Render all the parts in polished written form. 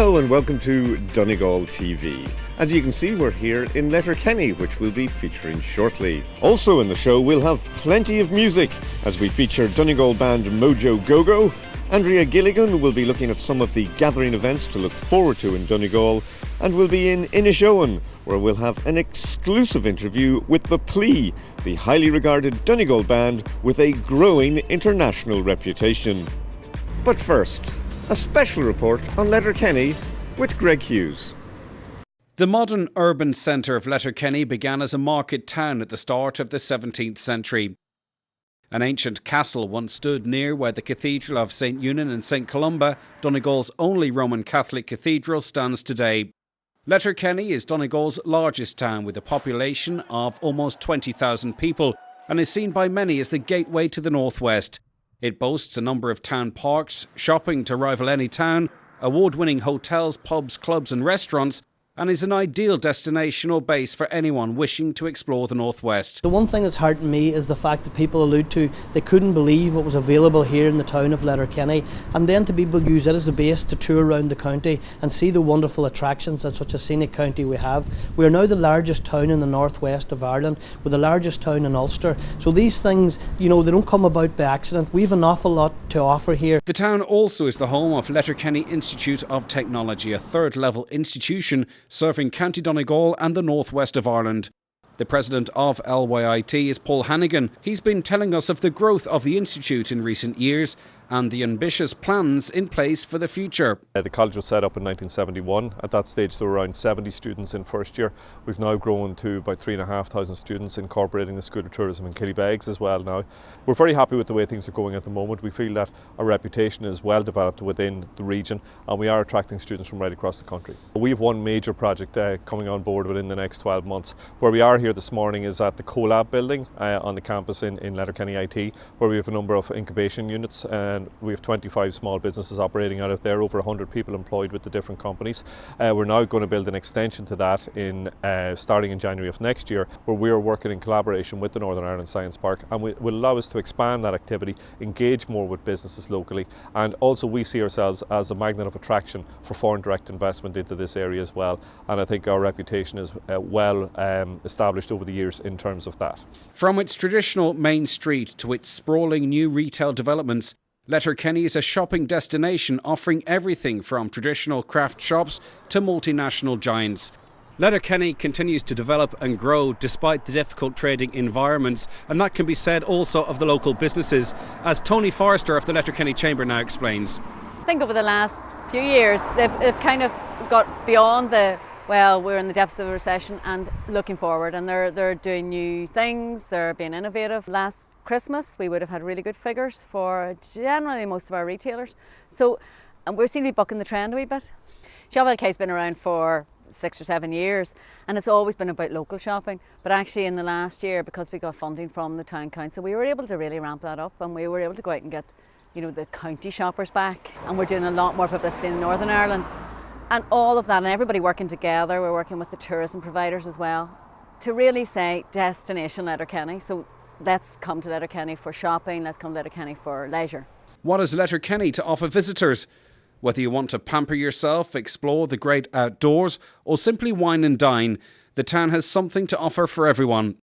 Hello and welcome to DonegalTV. As you can see, we're here in Letterkenny, which we'll be featuring shortly. Also in the show, we'll have plenty of music as we feature Donegal band Mojo Go Go. Andrea Gilligan will be looking at some of the gathering events to look forward to in Donegal, and we'll be in Inishowen, where we'll have an exclusive interview with The Plea, the highly regarded Donegal band with a growing international reputation. But first, a special report on Letterkenny with Greg Hughes. The modern urban centre of Letterkenny began as a market town at the start of the 17th century. An ancient castle once stood near where the Cathedral of St Eunan and St Columba, Donegal's only Roman Catholic cathedral, stands today. Letterkenny is Donegal's largest town with a population of almost 20,000 people and is seen by many as the gateway to the northwest. It boasts a number of town parks, shopping to rival any town, award-winning hotels, pubs, clubs and restaurants, and is an ideal destination or base for anyone wishing to explore the northwest. The one thing that's hurting me is the fact that people allude to they couldn't believe what was available here in the town of Letterkenny, and then to be able to use it as a base to tour around the county and see the wonderful attractions that such a scenic county we have. We are now the largest town in the northwest of Ireland. We're the largest town in Ulster. So these things, they don't come about by accident. We have an awful lot to offer here. The town also is the home of Letterkenny Institute of Technology, a third-level institution serving County Donegal and the northwest of Ireland. The president of LYIT is Paul Hannigan. He's been telling us of the growth of the institute in recent years and the ambitious plans in place for the future. The college was set up in 1971. At that stage there were around 70 students in first year. We've now grown to about 3,500 students, incorporating the School of Tourism in Killybegs as well now. We're very happy with the way things are going at the moment. We feel that our reputation is well developed within the region and we are attracting students from right across the country. We have one major project coming on board within the next 12 months. Where we are here this morning is at the CoLab building on the campus in Letterkenny IT, where we have a number of incubation units. And we have 25 small businesses operating out of there, over 100 people employed with the different companies. We're now going to build an extension to that starting in January of next year, where we are working in collaboration with the Northern Ireland Science Park, and will allow us to expand that activity, engage more with businesses locally, and also we see ourselves as a magnet of attraction for foreign direct investment into this area as well. And I think our reputation is well established over the years in terms of that. From its traditional main street to its sprawling new retail developments, Letterkenny is a shopping destination offering everything from traditional craft shops to multinational giants. Letterkenny continues to develop and grow despite the difficult trading environments, and that can be said also of the local businesses, as Tony Forrester of the Letterkenny Chamber now explains. I think over the last few years they've kind of got beyond we're in the depths of a recession and looking forward, and they're doing new things, they're being innovative. Last Christmas we would have had really good figures for generally most of our retailers, so we seem to be bucking the trend a wee bit. DonegalTV's been around for 6 or 7 years and it's always been about local shopping, but actually in the last year, because we got funding from the town council, we were able to really ramp that up and we were able to go out and get the county shoppers back, and we're doing a lot more publicity in Northern Ireland. And all of that, and everybody working together, we're working with the tourism providers as well, to really say destination Letterkenny. So let's come to Letterkenny for shopping, let's come to Letterkenny for leisure. What has Letterkenny to offer visitors? Whether you want to pamper yourself, explore the great outdoors, or simply wine and dine, the town has something to offer for everyone.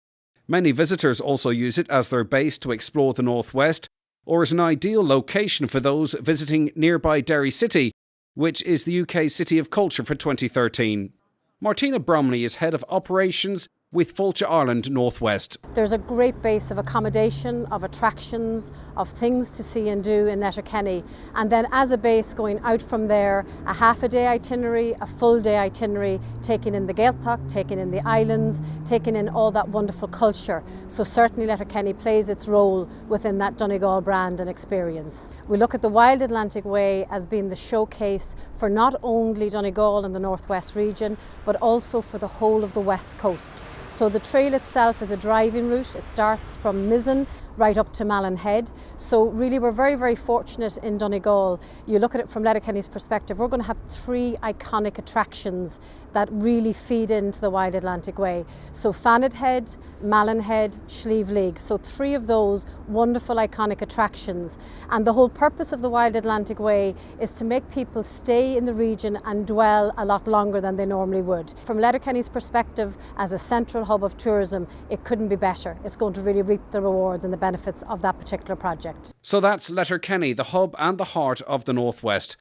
Many visitors also use it as their base to explore the northwest, or as an ideal location for those visiting nearby Derry City, which is the UK's City of Culture for 2013. Martina Bromley is Head of Operations with Fáilte Ireland Northwest. There's a great base of accommodation, of attractions, of things to see and do in Letterkenny, and then as a base going out from there, a half-a-day itinerary, a full-day itinerary, taking in the Gaeltacht, taking in the islands, taking in all that wonderful culture. So certainly Letterkenny plays its role within that Donegal brand and experience. We look at the Wild Atlantic Way as being the showcase for not only Donegal and the northwest region, but also for the whole of the west coast. So the trail itself is a driving route. It starts from Mizzen, right up to Malin Head. So really we're very, very fortunate in Donegal. You look at it from Letterkenny's perspective, we're going to have 3 iconic attractions that really feed into the Wild Atlantic Way. So Fannet Head, Malin Head, Slieve League. So 3 of those wonderful iconic attractions. And the whole purpose of the Wild Atlantic Way is to make people stay in the region and dwell a lot longer than they normally would. From Letterkenny's perspective, as a central hub of tourism, it couldn't be better. It's going to really reap the rewards and the benefits of that particular project. So that's Letterkenny, the hub and the heart of the Northwest.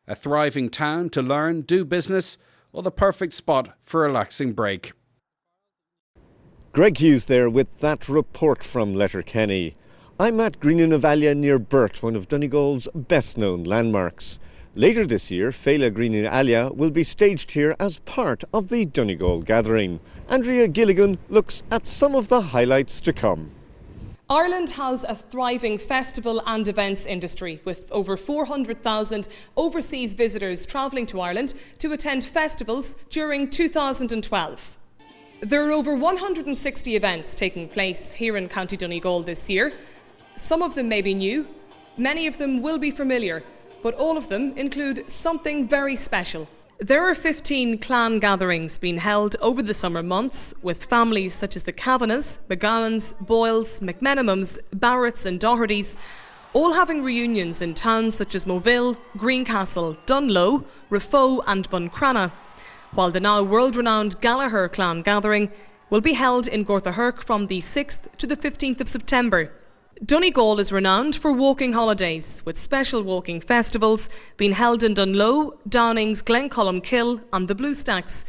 A thriving town to learn, do business, or the perfect spot for a relaxing break. Greg Hughes there with that report from Letterkenny. I'm at Greeninavalia near Burt, one of Donegal's best-known landmarks. Later this year, Féile Greeninalia will be staged here as part of the Donegal Gathering. Andrea Gilligan looks at some of the highlights to come. Ireland has a thriving festival and events industry, with over 400,000 overseas visitors travelling to Ireland to attend festivals during 2012. There are over 160 events taking place here in County Donegal this year. Some of them may be new, many of them will be familiar, but all of them include something very special. There are 15 clan gatherings being held over the summer months, with families such as the Kavanaghs, McGowans, Boyles, McMenamums, Barretts and Dohertys, all having reunions in towns such as Moville, Greencastle, Dunlow, Raphoe and Buncrana, while the now world-renowned Gallagher clan gathering will be held in Gortahurk from the 6th to the 15th of September. Donegal is renowned for walking holidays, with special walking festivals being held in Dunlow, Downings, Glencolumkill and the Blue Stacks,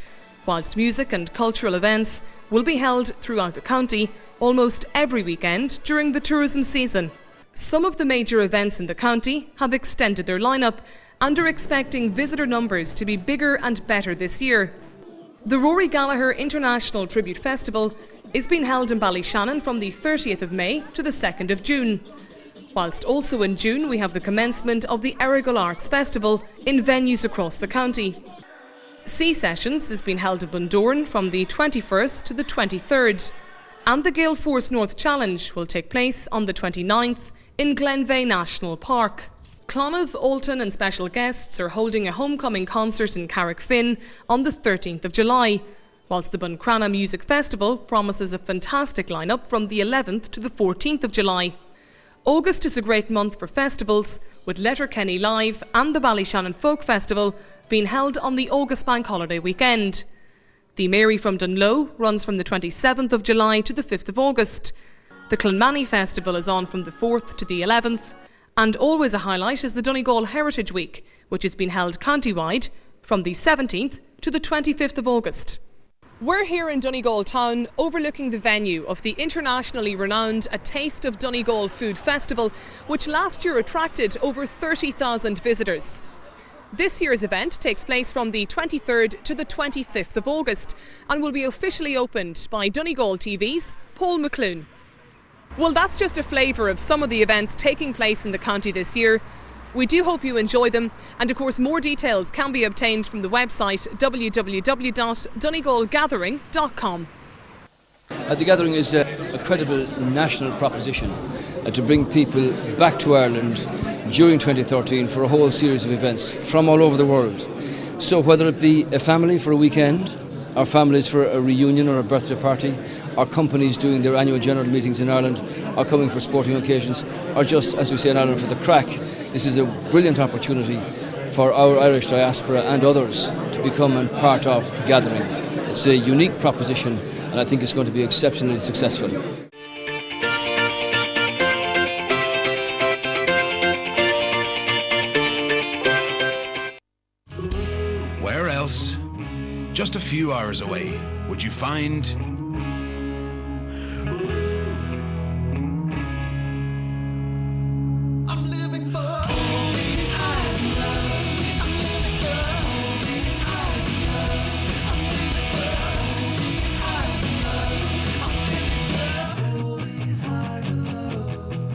whilst music and cultural events will be held throughout the county almost every weekend during the tourism season. Some of the major events in the county have extended their lineup and are expecting visitor numbers to be bigger and better this year. The Rory Gallagher International Tribute Festival is being held in Ballyshannon from the 30th of May to the 2nd of June. Whilst also in June we have the commencement of the Errigal Arts Festival in venues across the county. Sea Sessions is being held in Bundoran from the 21st to the 23rd, and the Gale Force North Challenge will take place on the 29th in Glenveigh National Park. Clonard, Alton and special guests are holding a homecoming concert in Carrickfinn on the 13th of July, whilst the Buncrana Music Festival promises a fantastic lineup from the 11th to the 14th of July. August is a great month for festivals, with Letterkenny Live and the Ballyshannon Folk Festival being held on the August Bank Holiday weekend. The Mary from Dunlow runs from the 27th of July to the 5th of August. The Clonmany Festival is on from the 4th to the 11th, and always a highlight is the Donegal Heritage Week, which has been held county-wide from the 17th to the 25th of August. We're here in Donegal town, overlooking the venue of the internationally renowned A Taste of Donegal Food Festival, which last year attracted over 30,000 visitors. This year's event takes place from the 23rd to the 25th of August and will be officially opened by DonegalTV's Paul McClune. Well, that's just a flavour of some of the events taking place in the county this year. We do hope you enjoy them, and of course more details can be obtained from the website www.donegalgathering.com. The gathering is a credible national proposition to bring people back to Ireland during 2013 for a whole series of events from all over the world. So whether it be a family for a weekend, or families for a reunion or a birthday party, or companies doing their annual general meetings in Ireland, or coming for sporting occasions, or just, as we say in Ireland, for the crack, this is a brilliant opportunity for our Irish diaspora and others to become a part of the gathering. It's a unique proposition, and I think it's going to be exceptionally successful. Where else, just a few hours away, would you find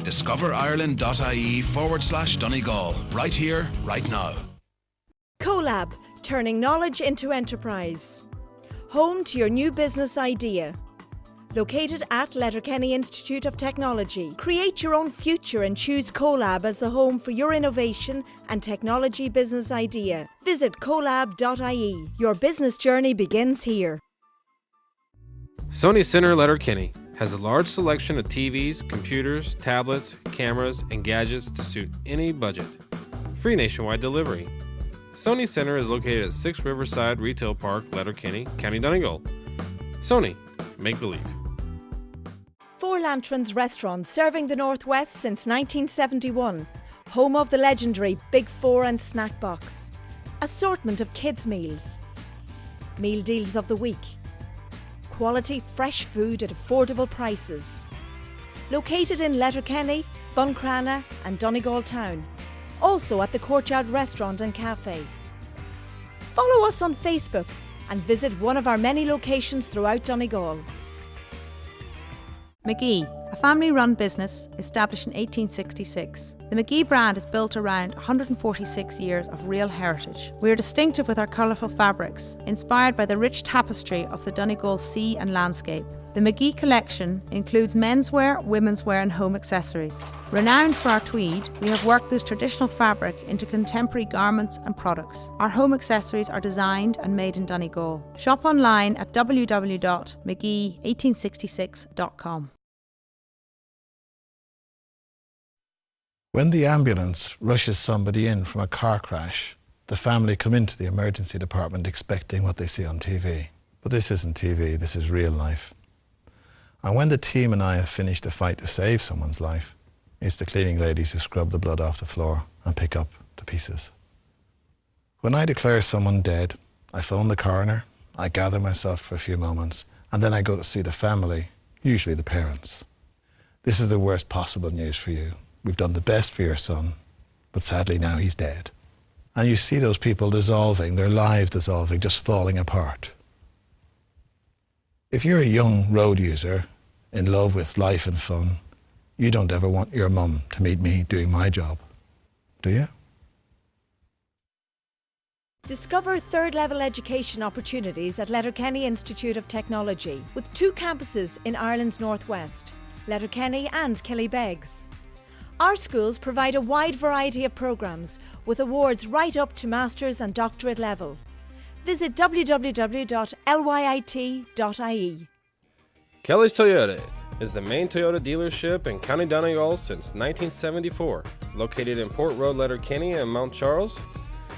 discoverireland.ie/Donegal, right here, right now. CoLab, turning knowledge into enterprise. Home to your new business idea. Located at Letterkenny Institute of Technology. Create your own future and choose CoLab as the home for your innovation and technology business idea. Visit colab.ie. Your business journey begins here. Sony Centre Letterkenny has a large selection of TVs, computers, tablets, cameras, and gadgets to suit any budget. Free nationwide delivery. Sony Centre is located at 6 Riverside Retail Park, Letterkenny, County Donegal. Sony, make believe. Four Lanterns Restaurant, serving the Northwest since 1971. Home of the legendary Big Four and Snack Box. Assortment of kids' meals. Meal deals of the week. Quality fresh food at affordable prices. Located in Letterkenny, Buncrana and Donegal Town. Also at the Courtyard Restaurant and Cafe. Follow us on Facebook and visit one of our many locations throughout Donegal. McGee, a family-run business established in 1866. The McGee brand is built around 146 years of real heritage. We are distinctive with our colourful fabrics, inspired by the rich tapestry of the Donegal sea and landscape. The McGee collection includes menswear, womenswear and home accessories. Renowned for our tweed, we have worked this traditional fabric into contemporary garments and products. Our home accessories are designed and made in Donegal. Shop online at www.mcgee1866.com. When the ambulance rushes somebody in from a car crash, the family come into the emergency department expecting what they see on TV. But this isn't TV, this is real life. And when the team and I have finished the fight to save someone's life, it's the cleaning ladies who scrub the blood off the floor and pick up the pieces. When I declare someone dead, I phone the coroner, I gather myself for a few moments, and then I go to see the family, usually the parents. This is the worst possible news for you. We've done the best for your son, but sadly now he's dead. And you see those people dissolving, their lives dissolving, just falling apart. If you're a young road user in love with life and fun, you don't ever want your mum to meet me doing my job, do you? Discover third-level education opportunities at Letterkenny Institute of Technology, with 2 campuses in Ireland's northwest, Letterkenny and Killybegs. Our schools provide a wide variety of programmes, with awards right up to master's and doctorate level. Visit www.lyit.ie. Kelly's Toyota is the main Toyota dealership in County Donegal since 1974, located in Port Road, Letterkenny and Mount Charles,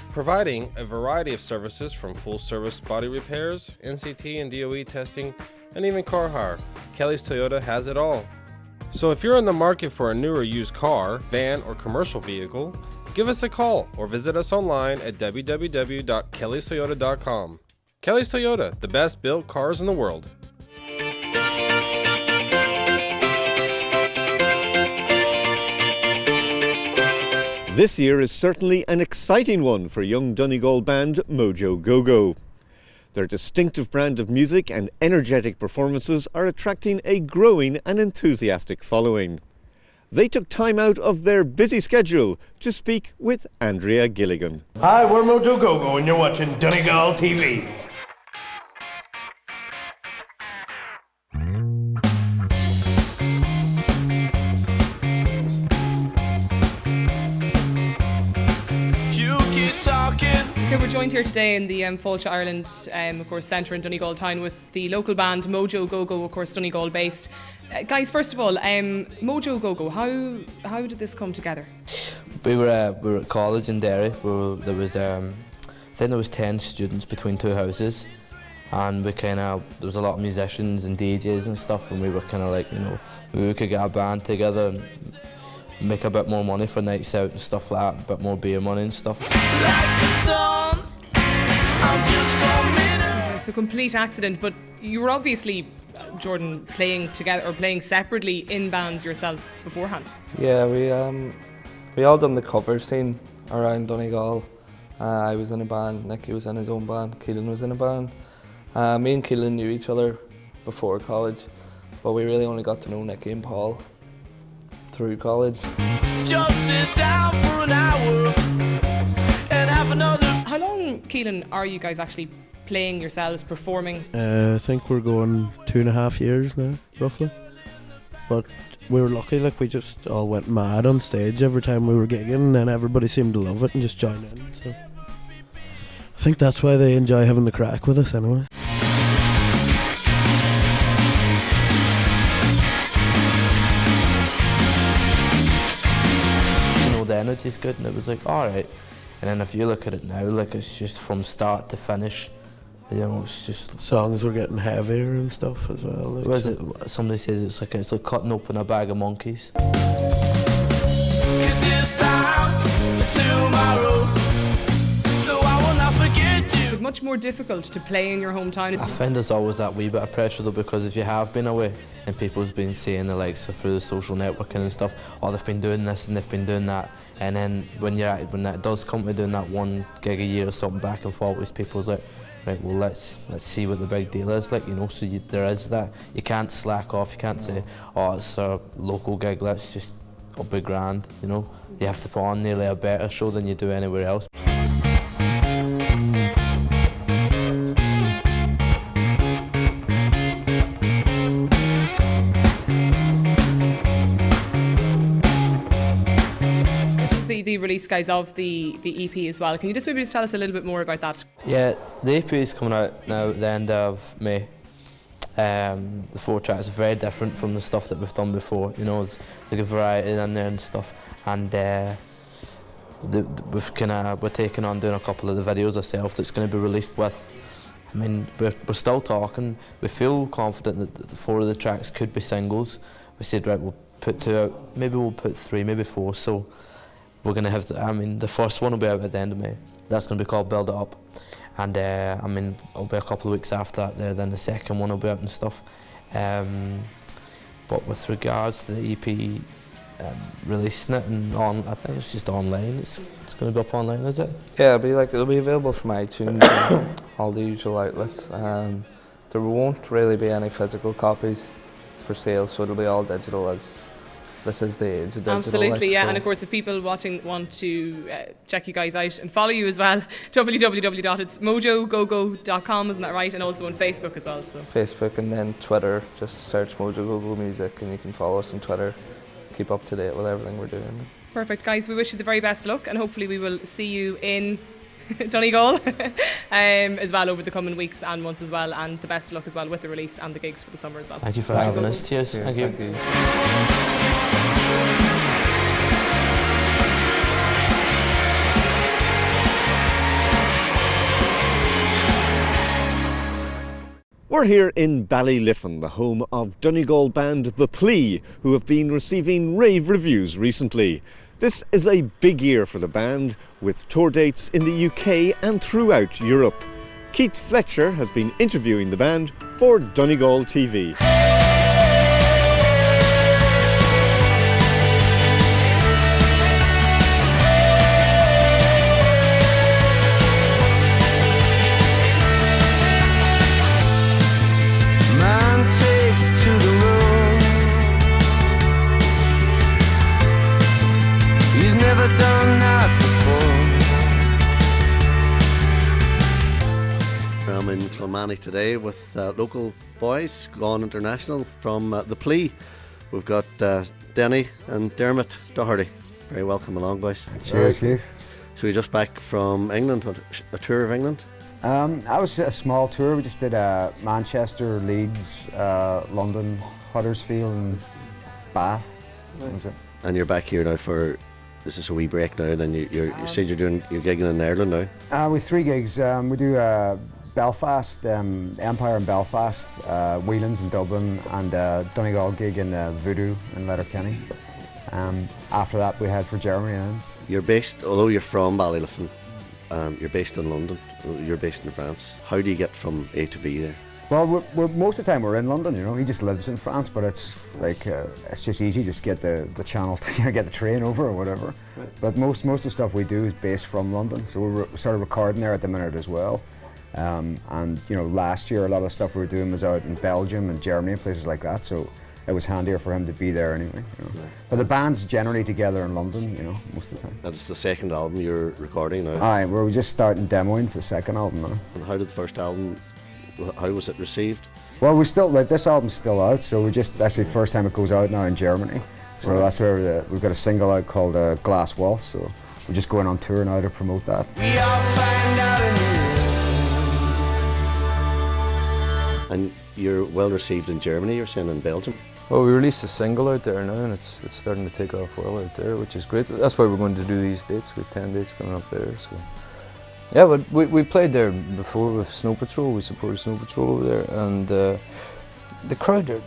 providing a variety of services from full-service body repairs, NCT and DOE testing, and even car hire. Kelly's Toyota has it all. So if you're in the market for a new or used car, van, or commercial vehicle, give us a call or visit us online at www.kellystoyota.com. Kelly's Toyota, the best built cars in the world. This year is certainly an exciting one for young Donegal band Mojo Go Go. Their distinctive brand of music and energetic performances are attracting a growing and enthusiastic following. They took time out of their busy schedule to speak with Andrea Gilligan. Hi, we're Mojo Go Go and you're watching DonegalTV. Okay, we're joined here today in the Fáilte Ireland, of course, centre in Donegal Town with the local band Mojo Go Go, of course, Donegal based. Guys, first of all, Mojo Go Go, how did this come together? We were at college in Derry. There was I think there was 10 students between 2 houses, and there was a lot of musicians and DJs and stuff, and we were kind of like, maybe we could get a band together and make a bit more money for nights out and stuff like that, a bit more beer money and stuff. So complete accident, but you were obviously, Jordan, playing together or playing separately in bands yourselves beforehand. Yeah, we all done the cover scene around Donegal. I was in a band, Nicky was in his own band, Keelan was in a band. Me and Keelan knew each other before college, but we really only got to know Nicky and Paul through college. Just sit down for an hour and have another. How long, Keelan, are you guys actually playing yourselves, performing? I think we're going 2.5 years now, roughly. But we were lucky, like we just all went mad on stage every time we were gigging, and then everybody seemed to love it and just join in. So I think that's why they enjoy having the crack with us anyway. The energy's good, and it was like, alright. And then if you look at it now, like it's just from start to finish, you know, it's just... Songs were getting heavier and stuff as well. Like, what is it? Somebody says it's like cutting open a bag of monkeys. Is it much more difficult to play in your hometown? I find there's always that wee bit of pressure though, because if you have been away and people's been saying the likes of through the social networking and stuff, oh they've been doing this and they've been doing that, and then when that does come to doing that one gig a year or something back and forth with people's like, right, well let's see what the big deal is, like, you know, so there is that, you can't slack off, you can't say, oh it's a local gig, let's just up a grand, you know, you have to put on nearly a better show than you do anywhere else. The release, guys, of the EP as well. Can you just maybe tell us a little bit more about that? Yeah, the EP is coming out now at the end of May. The 4 tracks are very different from the stuff that we've done before. You know, there's like a variety in there and stuff. And we're taking on doing a couple of the videos ourselves that's going to be released with. I mean, we're still talking. We feel confident that the 4 of the tracks could be singles. We said, right, we'll put 2 out. Maybe we'll put 3, maybe 4. So we're going to have, the first one will be out at the end of May. That's going to be called Build It Up. And it'll be a couple of weeks after that there, then the second one will be out and stuff. But with regards to the EP, releasing it and I think it's just online. It's going to be up online, is it? Yeah, it'll be available from iTunes and all the usual outlets. There won't really be any physical copies for sale, so it'll be all digital, as this is the age of digital. Absolutely, yeah. So. And of course, if people watching want to check you guys out and follow you as well, www.mojogogo.com, isn't that right? And also on Facebook as well. So Facebook and then Twitter, just search Mojo Go Go Music and you can follow us on Twitter. Keep up to date with everything we're doing. Perfect, guys. We wish you the very best of luck, and hopefully we will see you in Donegal as well over the coming weeks and months as well, and the best of luck as well with the release and the gigs for the summer as well. Thank you for having us. Cheers. Thank you. We're here in Ballyliffin, the home of Donegal band The Plea, who have been receiving rave reviews recently. This is a big year for the band, with tour dates in the UK and throughout Europe. Keith Fletcher has been interviewing the band for DonegalTV. I'm in Kilmany today with local boys gone international from The Plea. We've got Denny and Dermot Doherty. Very welcome along, boys. Cheers, Keith. So you're just back from England, a tour of England? That was a small tour. We just did Manchester, Leeds, London, Huddersfield and Bath. That was it. And you're back here now for, is this a wee break now? Then you said you're gigging in Ireland now? With 3 gigs. We do Belfast, Empire in Belfast, Whelan's in Dublin, and Donegal gig in Voodoo in Letterkenny. After that we head for Germany then. You're based, although you're from Ballyliffin, you're based in London, you're based in France. How do you get from A to B there? Well, most of the time we're in London, you know. He just lives in France, but it's like it's just easy, just get the channel, to get the train over or whatever. Right. But most of the stuff we do is based from London, so we're sort of recording there at the minute as well. And you know, last year a lot of the stuff we were doing was out in Belgium and Germany and places like that. So it was handier for him to be there anyway. You know. But the band's generally together in London, you know, most of the time. And it's the second album you're recording now? Aye, we're just starting demoing for the second album now. And how did the first album, how was it received? Well, we still, like, this album's still out, so we just, actually the first time it goes out now in Germany. So that's where we've got a single out called Glass Waltz, so we're just going on tour now to promote that. We all find out And you're well received in Germany, you're saying, in Belgium? Well, we released a single out there now, and it's starting to take off well out there, which is great. That's why we're going to do these dates. We have 10 dates coming up there. So yeah, but we played there before with Snow Patrol. We supported Snow Patrol over there, and the crowd,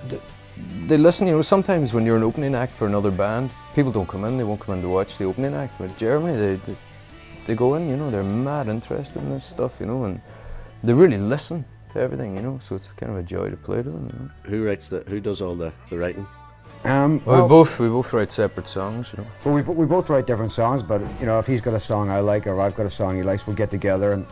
they listen. You know, sometimes when you're an opening act for another band, people don't come in. They won't come in to watch the opening act. But Germany, they go in. You know, they're mad interested in this stuff. You know, and they really listen to everything, you know, so it's kind of a joy to play to them, you know. Who does all the writing? Well, we both write separate songs, you know. Well, we both write different songs, but you know, if he's got a song I like or I've got a song he likes, we'll get together and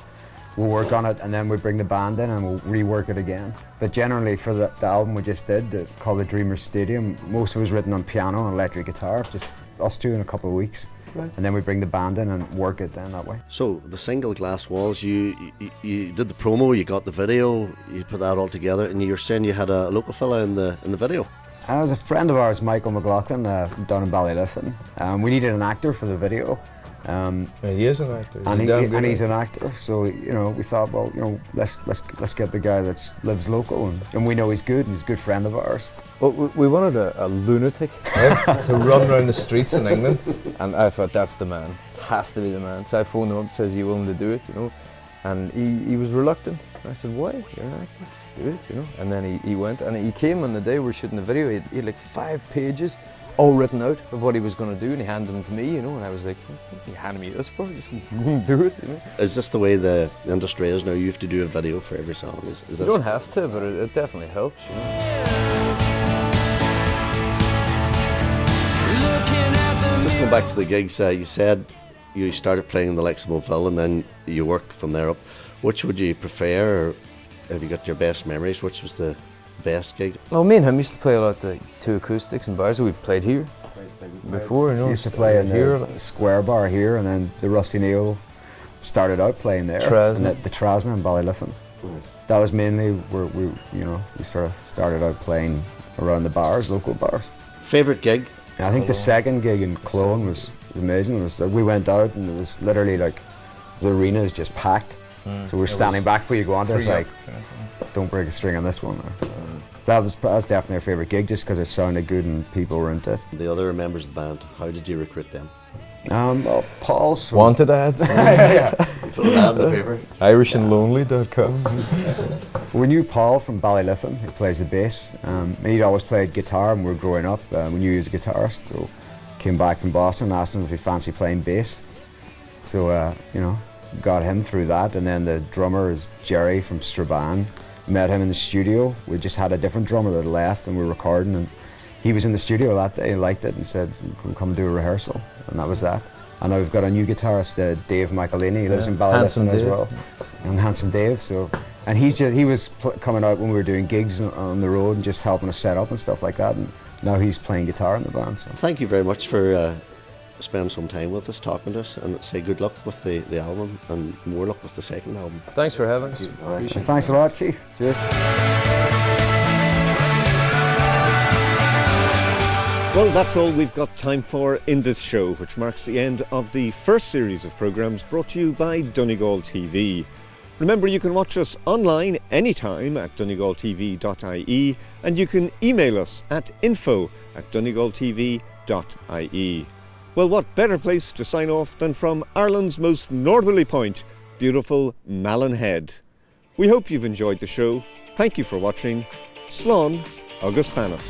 we'll work on it, and then we bring the band in and we'll rework it again. But generally for the album we just did, called The Dreamers Stadium, most of it was written on piano and electric guitar, just us two in a couple of weeks. Right. And then we bring the band in and work it then that way. So the single Glass Walls, you did the promo, you got the video, you put that all together, and you're saying you had a local fella in the video. It was a friend of ours, Michael McLaughlin, down in Ballyliffin. We needed an actor for the video. He is an actor. And he's an actor. So you know, we thought, well, you know, let's get the guy that lives local, and we know he's good, and he's a good friend of ours. Well, we wanted a lunatic to run around the streets in England, and I thought that's the man. Has to be the man. So I phoned him up and says, "Are you willing to do it?" You know, and he was reluctant. I said, "Why? You're an actor. Just do it." You know. And then he went, and he came on the day we were shooting the video. He had like 5 pages, all written out of what he was going to do, and he handed them to me. You know, and I was like, "What are you handing me this for? Just do it." You know. Is this the way the industry is now? You have to do a video for every song. Is you don't have to, but it definitely helps. You know. Just going back to the gigs, you said you started playing in the likes of Moville and then you worked from there up. Which would you prefer, or have you got your best memories? Which was the best gig? Well, me and him used to play a lot of two acoustics and bars. We played here before, you know. We used to play in the Square Bar here, and then the Rusty Nail started out playing there. Trasna. And the Trasna in Ballyliffin. That was mainly where we sort of started out playing around the bars, local bars. Favourite gig? I think the second gig in Cologne was amazing. It was, we went out and it was literally like, the arena is just packed. So we're standing back before you go on there, it's like, don't break a string on this one. That was definitely our favourite gig, just because it sounded good and people were into it. The other members of the band, how did you recruit them? Well, Paul's wanted ads. Yeah. You put an ad in the paper. IrishandLonely.com. We knew Paul from Ballyliffin, who plays the bass. He'd always played guitar when we were growing up. We knew he was a guitarist, so came back from Boston and asked him if he fancied playing bass. So, you know, got him through that. And then the drummer is Jerry from Strabane. Met him in the studio. We just had a different drummer that left and we were recording, and he was in the studio that day and liked it and said, come do a rehearsal. And that was that. And now we've got a new guitarist, Dave Michelini. He lives in Ballyliffin as well. And Handsome Dave. So, and he was coming out when we were doing gigs on the road and just helping us set up and stuff like that. And now he's playing guitar in the band. So. Thank you very much for spending some time with us, talking to us, and say good luck with the album and more luck with the second album. Thanks for having us. Right. Thanks a lot, Keith. Cheers. Well, that's all we've got time for in this show, which marks the end of the first series of programmes brought to you by DonegalTV. Remember, you can watch us online anytime at DonegalTV.ie, and you can email us at info@DonegalTV.ie. Well, what better place to sign off than from Ireland's most northerly point, beautiful Malin Head. We hope you've enjoyed the show. Thank you for watching. Slán agus Bannach.